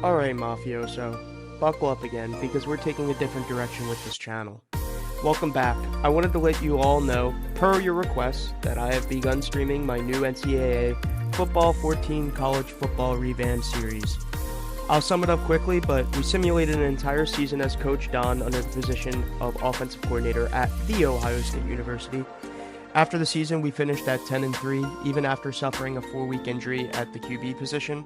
Alright, Mafioso, buckle up again because we're taking a different direction with this channel. Welcome back. I wanted to let you all know, per your request, that I have begun streaming my new NCAA Football 14 College Football Revamped series. I'll sum it up quickly, but we simulated an entire season as Coach Don under the position of offensive coordinator at The Ohio State University. After the season, we finished at 10-3, even after suffering a 4-week injury at the QB position.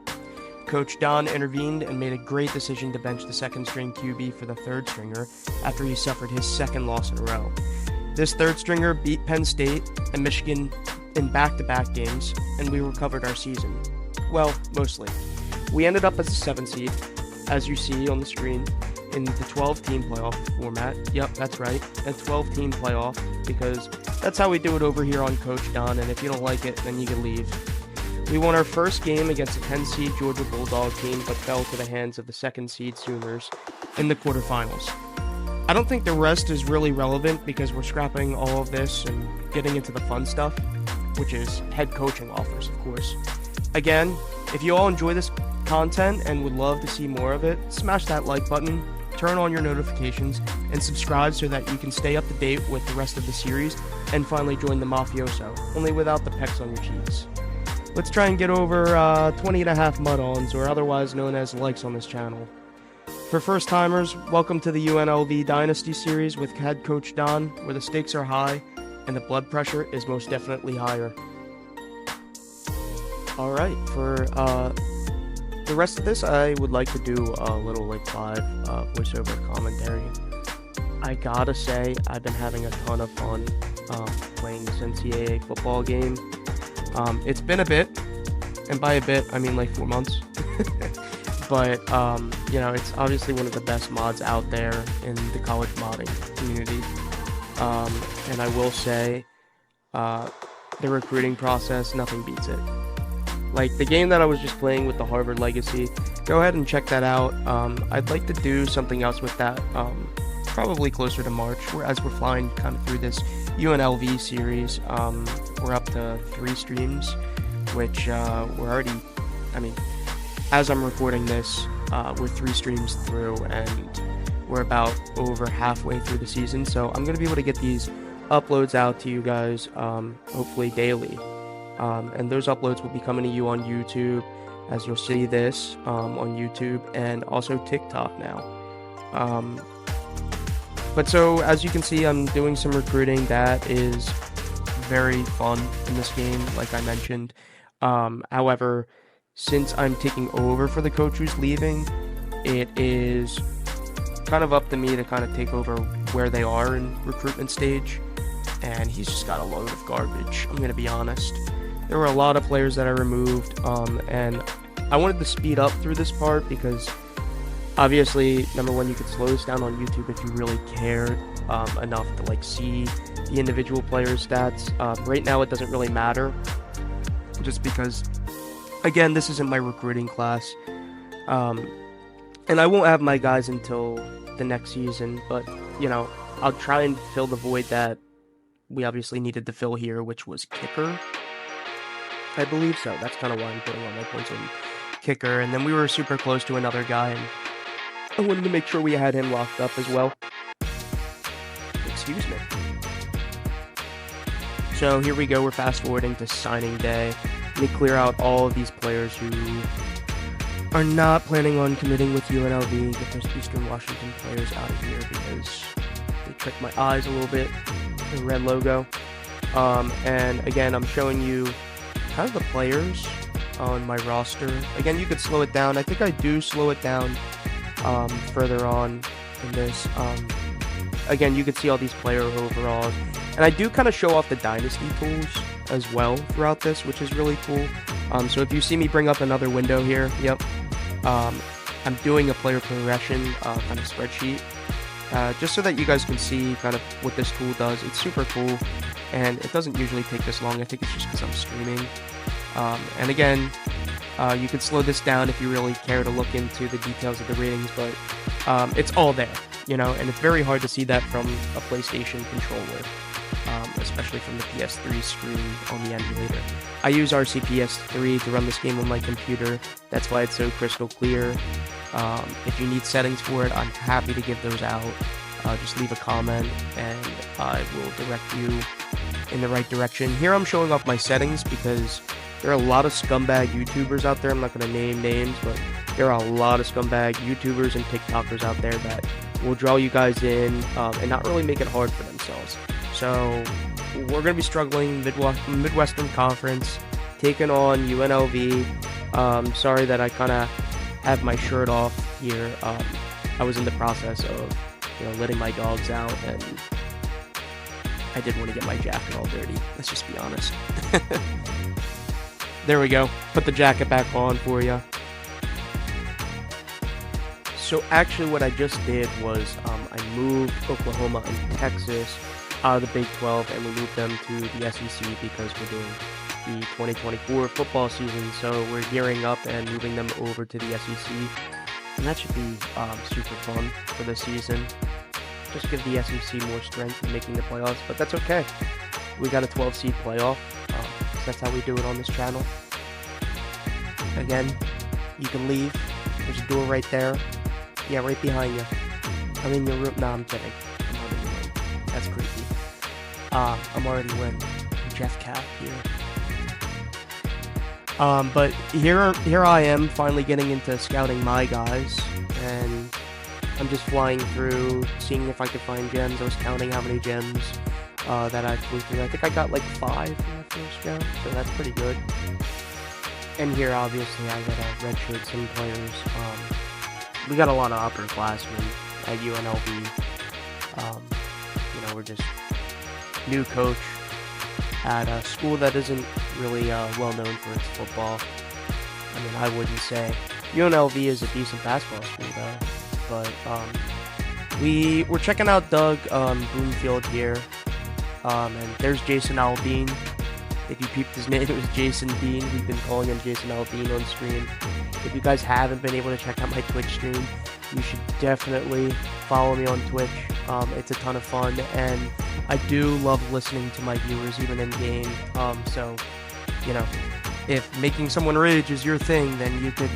Coach Don intervened and made a great decision to bench the second-string QB for the third stringer after he suffered his second loss in a row. This third stringer beat Penn State and Michigan in back-to-back games, and we recovered our season. Well, mostly. We ended up as a 7 seed, as you see on the screen, in the 12-team playoff format. Yep, that's right, a 12-team playoff, because that's how we do it over here on Coach Don, and if you don't like it, then you can leave. We won our first game against a 10-seed Georgia Bulldog team, but fell to the hands of the 2nd-seed Sooners in the quarterfinals. I don't think the rest is really relevant because we're scrapping all of this and getting into the fun stuff, which is head coaching offers, of course. Again, if you all enjoy this content and would love to see more of it, smash that like button, turn on your notifications, and subscribe so that you can stay up to date with the rest of the series and finally join the Mafioso, only without the pecs on your cheeks. Let's try and get over 20.5 mud-ons, or otherwise known as likes on this channel. For first-timers, welcome to the UNLV Dynasty series with head coach Don, where the stakes are high and the blood pressure is most definitely higher. Alright, for the rest of this, I would like to do a little live voiceover commentary. I gotta say, I've been having a ton of fun playing this NCAA football game. It's been a bit, and by a bit, I mean like 4 months. But, it's obviously one of the best mods out there in the college modding community. And I will say, the recruiting process, nothing beats it. Like, the game that I was just playing with the Harvard Legacy, go ahead and check that out. I'd like to do something else with that, probably closer to March, as we're flying kind of through this UNLV series. We're up to 3 streams, which we're already, as I'm recording this, we're 3 streams through, and we're about over halfway through the season, so I'm going to be able to get these uploads out to you guys, hopefully daily. And those uploads will be coming to you on YouTube, as you'll see this on YouTube, and also TikTok now. But so, as you can see, I'm doing some recruiting that is very fun in this game, like I mentioned. However, since I'm taking over for the coach who's leaving, it is kind of up to me to kind of take over where they are in recruitment stage, and he's just got a load of garbage, I'm going to be honest. There were a lot of players that I removed, and I wanted to speed up through this part because obviously, number one, you could slow this down on YouTube if you really cared enough to see the individual player's stats. Right now, it doesn't really matter, just because, again, this isn't my recruiting class, and I won't have my guys until the next season. But I'll try and fill the void that we obviously needed to fill here, which was kicker. I believe so. That's kind of why I'm putting all my points on kicker. And then we were super close to another guy, and I wanted to make sure we had him locked up as well. Excuse me. So here we go. We're fast forwarding to signing day. Let me clear out all of these players who are not planning on committing with UNLV. Get those Eastern Washington players out of here because they tricked my eyes a little bit. The red logo. And again, I'm showing you kind of the players on my roster. Again, you could slow it down. I think I do slow it down further on in this. Again, you can see all these player overalls, and I do kind of show off the dynasty tools as well throughout this, which is really cool. So if you see me bring up another window here, yep, I'm doing a player progression kind of spreadsheet, just so that you guys can see kind of what this tool does. It's super cool, and it doesn't usually take this long. I think it's just because I'm streaming. And again, you can slow this down if you really care to look into the details of the ratings, but it's all there, and it's very hard to see that from a PlayStation controller, especially from the PS3 screen on the emulator. I use RCPS3 to run this game on my computer. That's why it's so crystal clear. If you need settings for it, I'm happy to give those out. Just leave a comment and I will direct you in the right direction. Here I'm showing off my settings because there are a lot of scumbag YouTubers out there. I'm not going to name names, but there are a lot of scumbag YouTubers and TikTokers out there that will draw you guys in and not really make it hard for themselves. So we're going to be struggling Midwestern Conference, taking on UNLV. Sorry that I kind of have my shirt off here. I was in the process of letting my dogs out, and I did want to get my jacket all dirty. Let's just be honest. There we go. Put the jacket back on for you. So actually what I just did was I moved Oklahoma and Texas out of the Big 12, and we moved them to the SEC because we're doing the 2024 football season. So we're gearing up and moving them over to the SEC. And that should be super fun for this season. Just give the SEC more strength in making the playoffs, but that's okay. We got a 12-seed playoff. That's how we do it on this channel. Again, you can leave. There's a door right there. Yeah, right behind you. I'm in your room. No, I'm kidding. I'm not in your room. That's creepy. I'm already with Jeff Cap here. But here I am finally getting into scouting my guys, and I'm just flying through, seeing if I could find gems. I was counting how many gems that I flew through. I think I got like 5 in my first go, so that's pretty good. And here, obviously, I gotta redshirt some players. We got a lot of upperclassmen at UNLV. We're just new coach at a school that isn't really well known for its football. I mean, I wouldn't say. UNLV is a decent basketball school, though. But we're checking out Doug Broomfield here. And there's Jason Aldean. If you peeped his name, it was Jason Dean. We've been calling him Jason Aldean on stream. If you guys haven't been able to check out my Twitch stream, you should definitely follow me on Twitch. It's a ton of fun, and I do love listening to my viewers, even in game. So, if making someone rage is your thing, then you could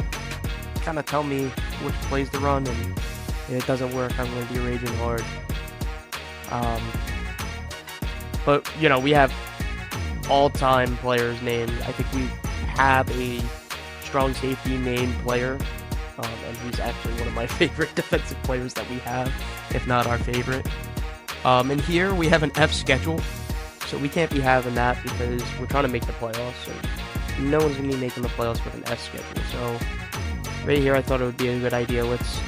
kind of tell me which plays to run, and if it doesn't work, I'm going to be raging hard. But, we have all-time players named. I think we have a strong safety named player, and he's actually one of my favorite defensive players that we have, if not our favorite. And here we have an F schedule, so we can't be having that because we're trying to make the playoffs, and no one's going to be making the playoffs with an F schedule. So right here I thought it would be a good idea. Let's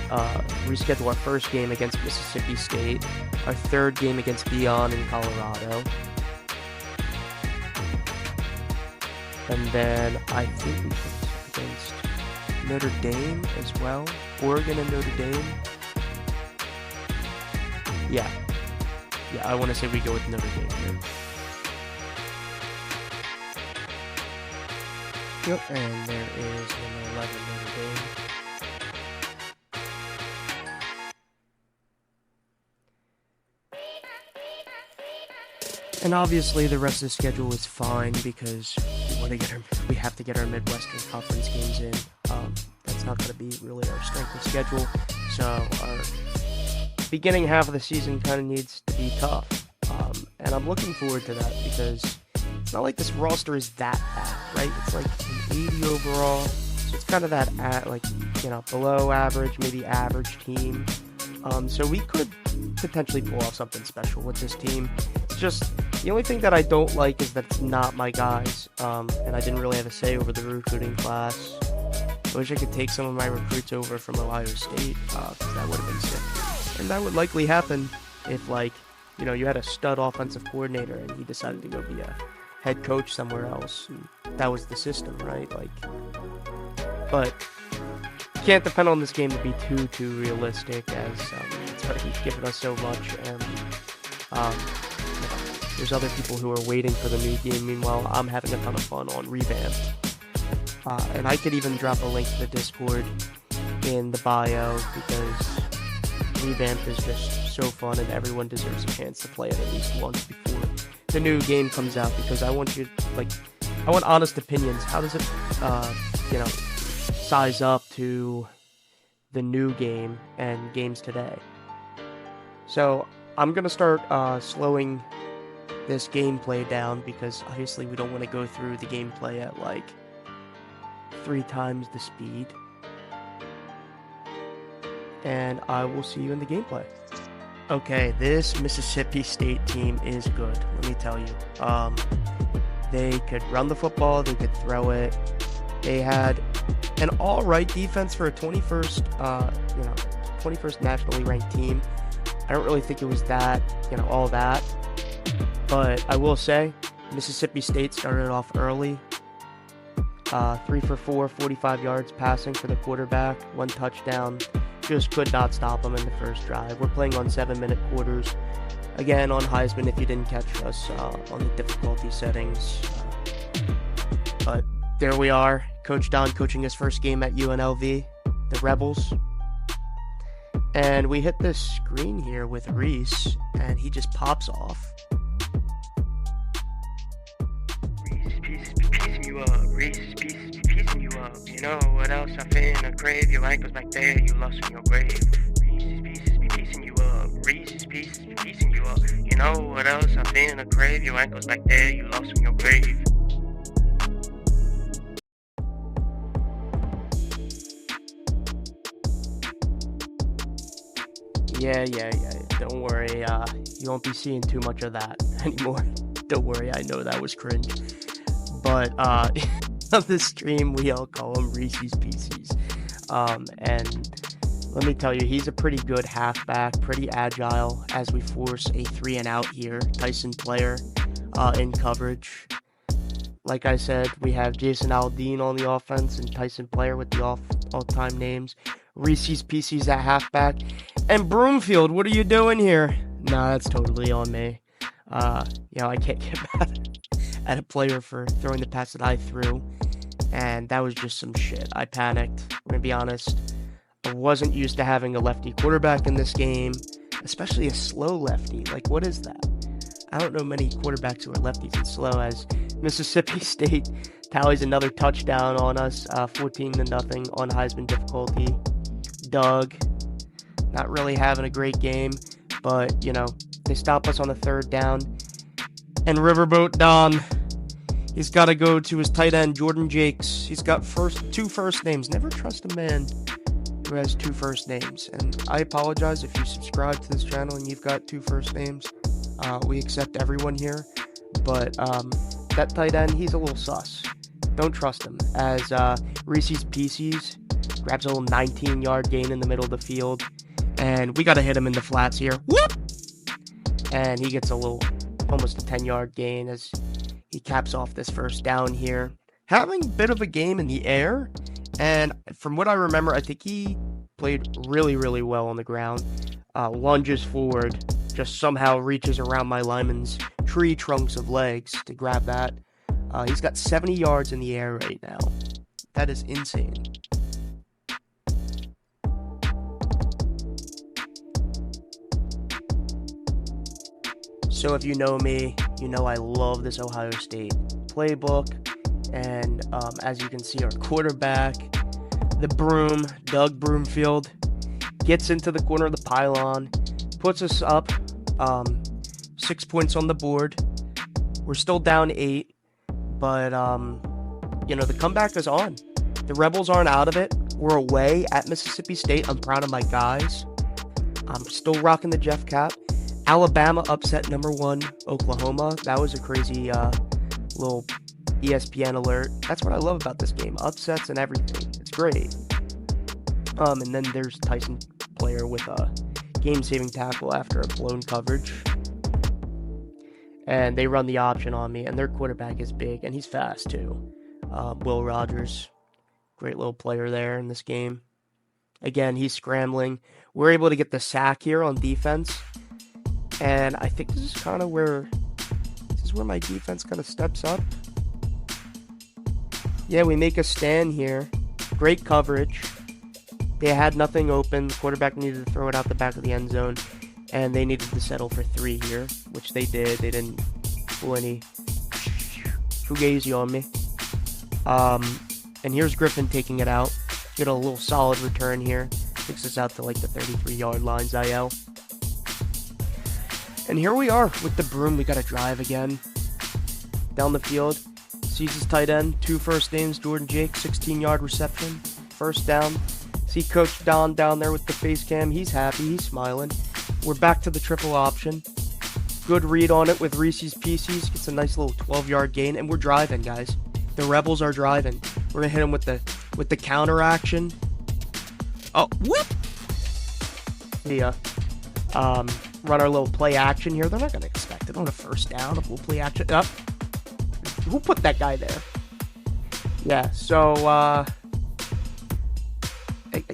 reschedule our first game against Mississippi State, our third game against Dion in Colorado, and then I think we put this against Notre Dame as well. Oregon and Notre Dame. Yeah, I want to say we go with Notre Dame here. Yep, and there is number 11 Notre Dame. And obviously the rest of the schedule is fine because we have to get our Midwestern Conference games in. That's not going to be really our strength of schedule. So our beginning half of the season kind of needs to be tough. And I'm looking forward to that because it's not like this roster is that bad, right? It's like an 80 overall. So it's kind of that below average, maybe average team. So we could potentially pull off something special with this team. It's just the only thing that I don't like is that it's not my guys, and I didn't really have a say over the recruiting class. I wish I could take some of my recruits over from Ohio State, because that would have been sick. And that would likely happen if, you had a stud offensive coordinator and he decided to go be a head coach somewhere else. And that was the system, right? But can't depend on this game to be too realistic, as it's already given us so much, and there's other people who are waiting for the new game. Meanwhile, I'm having a ton of fun on Revamped, and I could even drop a link to the Discord in the bio because Revamped is just so fun, and everyone deserves a chance to play it at least once before the new game comes out, because I want I want honest opinions. How does it size up to the new game and games today. So I'm going to start slowing this gameplay down because obviously we don't want to go through the gameplay at like 3 times the speed. And I will see you in the gameplay. Okay, this Mississippi State team is good, let me tell you. They could run the football, they could throw it. They had an all-right defense for a 21st nationally ranked team. I don't really think it was that, all that. But I will say, Mississippi State started off early. 3 for 4, 45 yards passing for the quarterback, 1 touchdown. Just could not stop them in the first drive. We're playing on 7-minute quarters. Again, on Heisman, if you didn't catch us on the difficulty settings. But there we are. Coach Don coaching his first game at UNLV, the Rebels. And we hit this screen here with Reese, and he just pops off. Piecing you up, Reese, piecing you up. You know what else I finna crave? Your ankles back there, you lost in your grave. Reese's pieces be piecing you up, Reese's pieces be piecing you up. You know what else I finna crave? Your ankles back there, you lost in your grave. Yeah. Don't worry, you won't be seeing too much of that anymore. Don't worry, I know that was cringe. But on this stream, we all call him Reese's Pieces. And let me tell you, he's a pretty good halfback, pretty agile as we force a 3-and-out here. Tyson Player in coverage. Like I said, we have Jason Aldean on the offense and Tyson Player with the all-time names. Reese's Pieces at halfback. And Broomfield, what are you doing here? Nah, that's totally on me. I can't get mad at a player for throwing the pass that I threw. And that was just some shit. I panicked. I'm going to be honest. I wasn't used to having a lefty quarterback in this game, especially a slow lefty. Like, what is that? I don't know many quarterbacks who are lefties and slow, as Mississippi State tallies another touchdown on us, 14-0 on Heisman difficulty. Doug, not really having a great game, but, they stop us on the 3rd down. And Riverboat Don, he's got to go to his tight end, Jordan Jakes. He's got 2 first names. Never trust a man who has 2 first names. And I apologize if you subscribe to this channel and you've got 2 first names. We accept everyone here. But that tight end, he's a little sus. Don't trust him. As Reese's Pieces grabs a little 19-yard gain in the middle of the field. And we got to hit him in the flats here. Whoop! And he gets almost a 10-yard gain as he caps off this first down here. Having a bit of a game in the air. And from what I remember, I think he played really, really well on the ground. Lunges forward, just somehow reaches around my lineman's tree trunks of legs to grab that. He's got 70 yards in the air right now. That is insane. So if you know me, you know I love this Ohio State playbook. And as you can see, our quarterback, the Broom, Doug Broomfield, gets into the corner of the pylon, puts us up 6 points on the board. We're still down 8, but, the comeback is on. The Rebels aren't out of it. We're away at Mississippi State. I'm proud of my guys. I'm still rocking the Jeff cap. Alabama upset number 1 Oklahoma. That was a crazy little ESPN alert. That's what I love about this game. Upsets and everything. It's great. And then there's Tyson Player with a game-saving tackle after a blown coverage. And they run the option on me, and their quarterback is big, and he's fast too. Will Rogers, great little player there in this game. Again, he's scrambling. We're able to get the sack here on defense. And I think this is kind of where my defense kind of steps up. Yeah, we make a stand here. Great coverage. They had nothing open. The quarterback needed to throw it out the back of the end zone. And they needed to settle for 3 here, which they did. They didn't pull any fugazi on me. And here's Griffin taking it out. Get a little solid return here. Takes us out to like the 33-yard line, Ziel. And here we are with the broom. We got to drive again. Down the field. Sees his tight end. 2 first names. Jordan Jake, 16-yard reception. First down. See Coach Don down there with the face cam. He's happy. He's smiling. We're back to the triple option. Good read on it with Reese's Pieces. Gets a nice little 12-yard gain. And we're driving, guys. The Rebels are driving. We're going to hit them with the counter action. Oh, whoop! Yeah. Run our little play action here. They're not going to expect it on a first down. A little play action. Up. Who put that guy there? Yeah, so,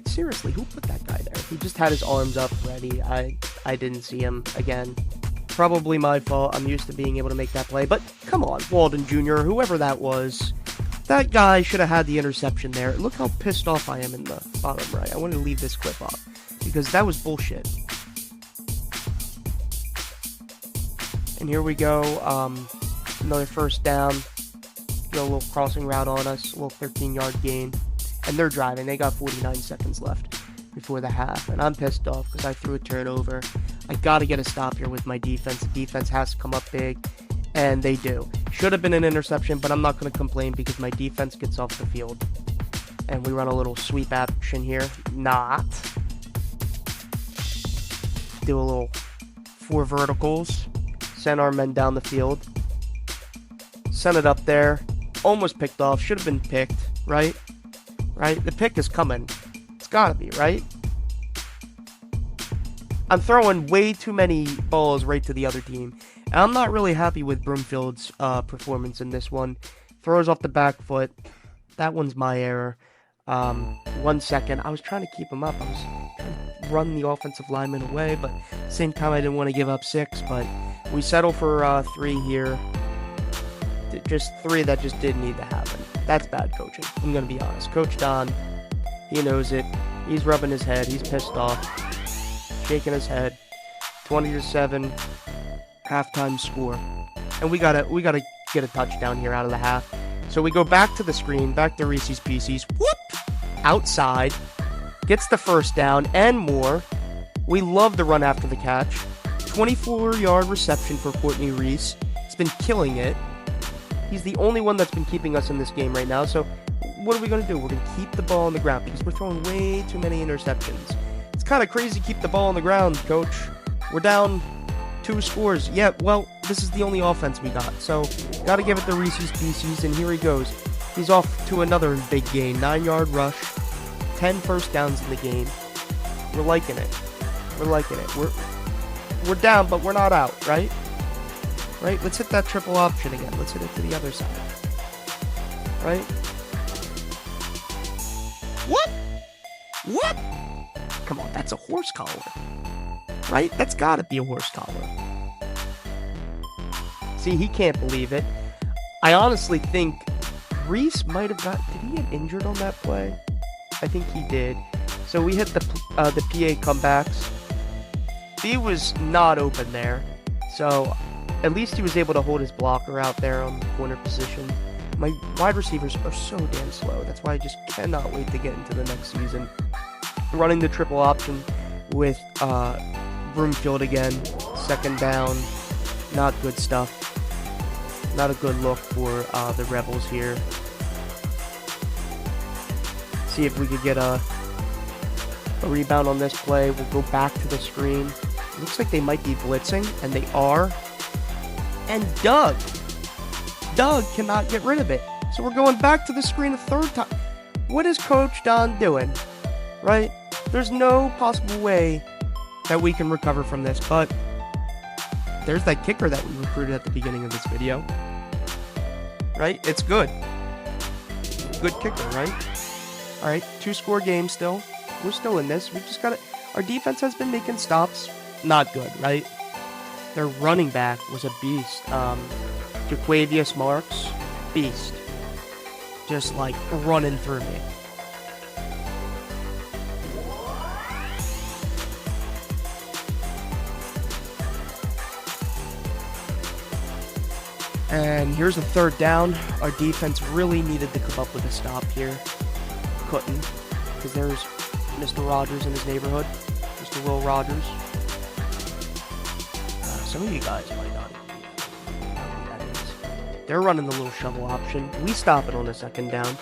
seriously, who put that guy there? He just had his arms up ready. I didn't see him again. Probably my fault. I'm used to being able to make that play. But come on, Walden Jr., whoever that was. That guy should have had the interception there. Look how pissed off I am in the bottom right. I wanted to leave this clip up because that was bullshit. And here we go. Another first down. Get a little crossing route on us. A little 13-yard gain. And they're driving. They got 49 seconds left before the half. And I'm pissed off because I threw a turnover. I got to get a stop here with my defense. The defense has to come up big. And they do. Should have been an interception, but I'm not going to complain because my defense gets off the field. And we run a little sweep action here. Not. Do a little 4 verticals. Send our men down the field. Send it up there. Almost picked off. Should have been picked, right? Right? The pick is coming. It's got to be, right? I'm throwing way too many balls right to the other team. And I'm not really happy with Broomfield's performance in this one. Throws off the back foot. That one's my error. 1 second. I was trying to keep him up. I was trying to run the offensive lineman away, but at the same time I didn't want to give up 6. But we settle for 3 here. Just 3 that just didn't need to happen. That's bad coaching. I'm going to be honest. Coach Don, he knows it. He's rubbing his head. He's pissed off. Shaking his head. 20-7. Halftime score. And we gotta get a touchdown here out of the half. So we go back to the screen, back to Reese's Pieces. Whoop! Outside. Gets the first down and more. We love the run after the catch. 24-yard reception for Courtney Reese. He's been killing it. He's the only one that's been keeping us in this game right now. So what are we going to do? We're going to keep the ball on the ground because we're throwing way too many interceptions. It's kind of crazy to keep the ball on the ground, coach. We're down 2 scores. Yeah, well, this is the only offense we got. So got to give it to Reese's Pieces, and here he goes. He's off to another big gain. 9-yard rush. 10 first downs in the game. We're liking it. We're liking it. We're down, but we're not out, right? Right? Let's hit that triple option again. Let's hit it to the other side. Right? What? What? Come on, that's a horse collar. Right? That's gotta be a horse collar. See, he can't believe it. I honestly think Reese might have got... Did he get injured on that play? I think he did. So we hit the PA comebacks. He was not open there. So... at least he was able to hold his blocker out there on the corner position. My wide receivers are so damn slow. That's why I just cannot wait to get into the next season. Running the triple option with Broomfield again. 2nd down. Not good stuff. Not a good look for the Rebels here. See if we could get a rebound on this play. We'll go back to the screen. Looks like they might be blitzing, and they are. And Doug cannot get rid of it. So we're going back to the screen a 3rd time. What is Coach Don doing? Right? There's no possible way that we can recover from this, but there's that kicker that we recruited at the beginning of this video. Right? It's good. Good kicker, right? Alright, 2-score game still. We're still in this. We just got it. Our defense has been making stops. Not good, right? Their running back was a beast. Jaquavius Marks, beast. Just like running through me. And here's a 3rd down. Our defense really needed to come up with a stop here. Couldn't. Because there's Mr. Rogers in his neighborhood. Mr. Will Rogers. Some of you guys might not even know who that is. They're running the little shovel option. We stop it on a second down.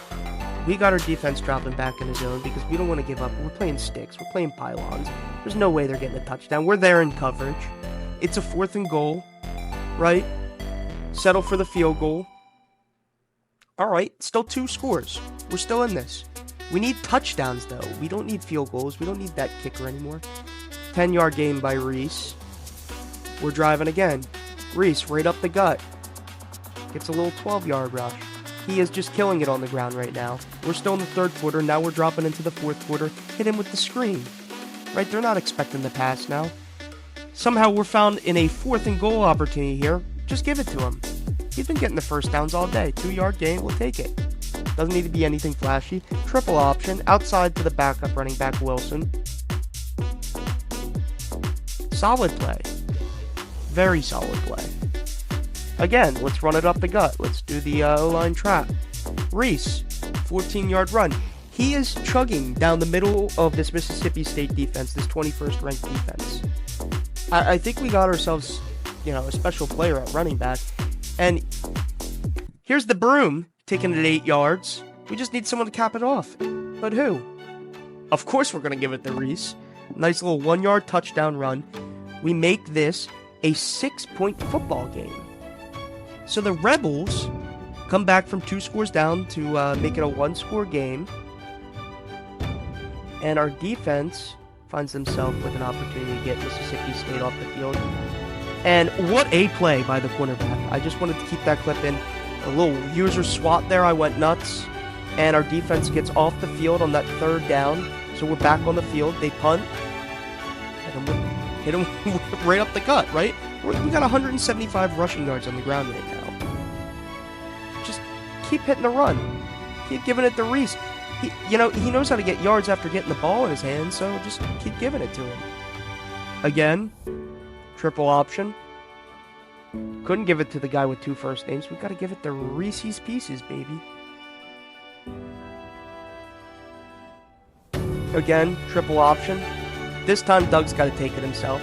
We got our defense dropping back in the zone because we don't want to give up. We're playing sticks. We're playing pylons. There's no way they're getting a touchdown. We're there in coverage. It's a 4th and goal, right? Settle for the field goal. All right, still 2 scores. We're still in this. We need touchdowns, though. We don't need field goals. We don't need that kicker anymore. 10-yard gain by Reese. We're driving again. Reese, right up the gut. Gets a little 12-yard rush. He is just killing it on the ground right now. We're still in the 3rd quarter. Now we're dropping into the 4th quarter. Hit him with the screen. Right, they're not expecting the pass now. Somehow we're found in a 4th and goal opportunity here. Just give it to him. He's been getting the first downs all day. 2-yard gain, we'll take it. Doesn't need to be anything flashy. Triple option, outside to the backup running back Wilson. Solid play. Very solid play. Again, let's run it up the gut. Let's do the O-line trap. Reese, 14-yard run. He is chugging down the middle of this Mississippi State defense, this 21st ranked defense. I think we got ourselves, a special player at running back. And here's the broom, taking it 8 yards. We just need someone to cap it off. But who? Of course we're going to give it to Reese. Nice little 1-yard touchdown run. We make this a 6-point football game. So the Rebels come back from 2 scores down to make it a 1-score game. And our defense finds themselves with an opportunity to get Mississippi State off the field. And what a play by the cornerback. I just wanted to keep that clip in. A little user swat there. I went nuts. And our defense gets off the field on that 3rd down. So we're back on the field. They punt. Hit him right up the gut, right? We got 175 rushing yards on the ground right now. Just keep hitting the run. Keep giving it to Reese. He knows how to get yards after getting the ball in his hands, so just keep giving it to him. Again, triple option. Couldn't give it to the guy with 2 first names. We got to give it to Reese's Pieces, baby. Again, triple option. This time, Doug's got to take it himself.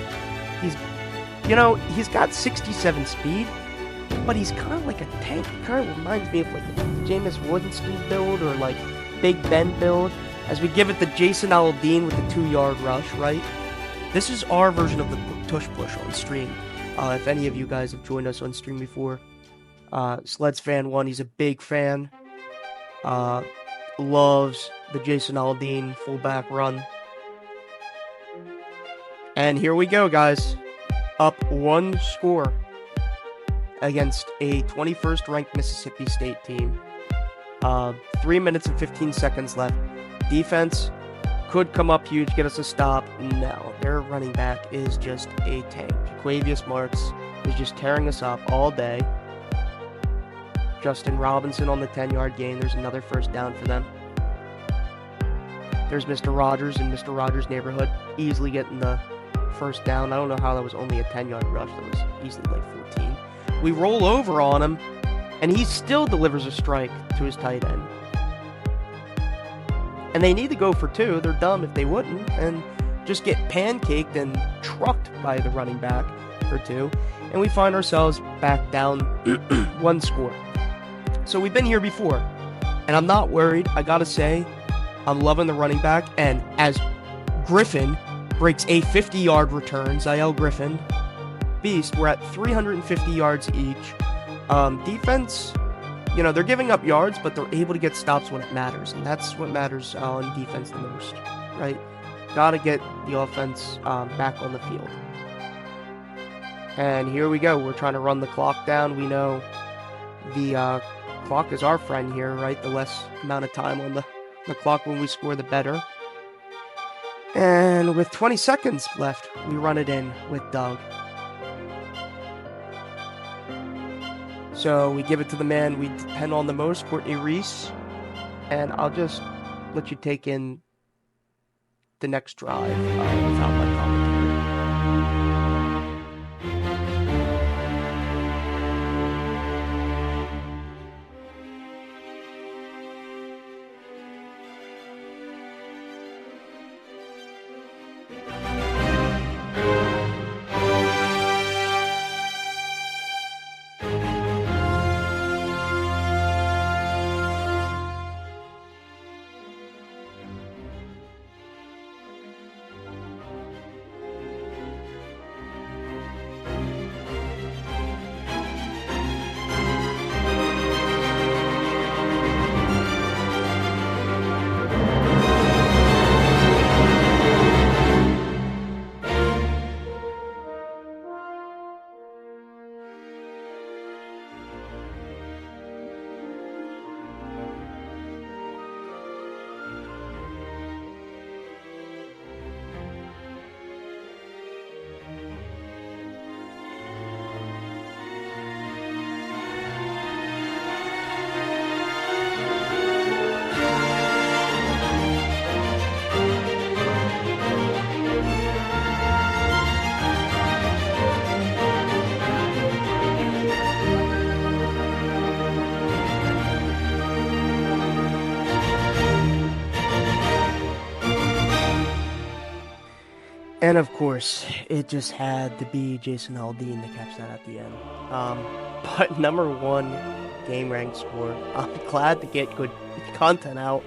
He's got 67 speed, but he's kind of like a tank. He kind of reminds me of like a Jameis Winston build or like Big Ben build. As we give it to Jason Aldean with the 2-yard rush, right? This is our version of the tush push on stream. If any of you guys have joined us on stream before, Sleds Fan 1, he's a big fan. Loves the Jason Aldean fullback run. And here we go, guys. Up 1 score against a 21st ranked Mississippi State team. 3 minutes and 15 seconds left. Defense could come up huge, get us a stop. No, their running back is just a tank. Jaquavius Marks is just tearing us up all day. Justin Robinson on the 10-yard gain. There's another first down for them. There's Mr. Rogers in Mr. Rogers' neighborhood, easily getting the first down. I don't know how that was only a 10-yard rush. That was easily like 14. We roll over on him, and he still delivers a strike to his tight end. And they need to go for 2. They're dumb if they wouldn't, and just get pancaked and trucked by the running back for 2. And we find ourselves back down 1 score. So we've been here before, and I'm not worried. I gotta say, I'm loving the running back, and as Griffin breaks a 50-yard return, Zael Griffin, beast, we're at 350 yards each. Defense, they're giving up yards, but they're able to get stops when it matters, and that's what matters on defense the most, right? Gotta get the offense back on the field. And here we go. We're trying to run the clock down. We know the clock is our friend here, right? The less amount of time on the clock when we score, the better. And with 20 seconds left, we run it in with Doug. So we give it to the man we depend on the most, Courtney Reese. And I'll just let you take in the next drive without my commentary. And of course, it just had to be Jason Aldean to catch that at the end. Um, but number one game rank score. I'm glad to get good content out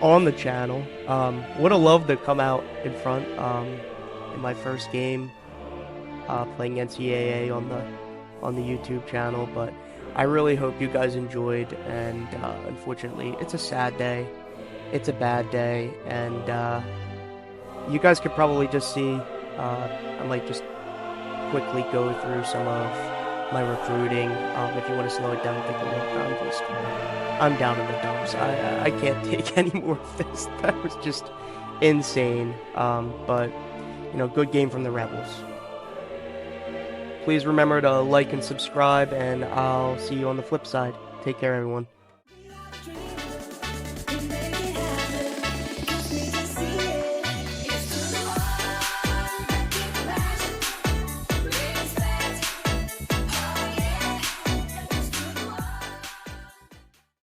on the channel. Would have loved to come out in front in my first game playing NCAA on the YouTube channel, but I really hope you guys enjoyed. And unfortunately, it's a sad day. It's a bad day, and you guys could probably just see. I might just quickly go through some of my recruiting. If you want to slow it down, take a look. I'm down in the dumps. I can't take any more of this. That was just insane. But good game from the Rebels. Please remember to like and subscribe, and I'll see you on the flip side. Take care, everyone.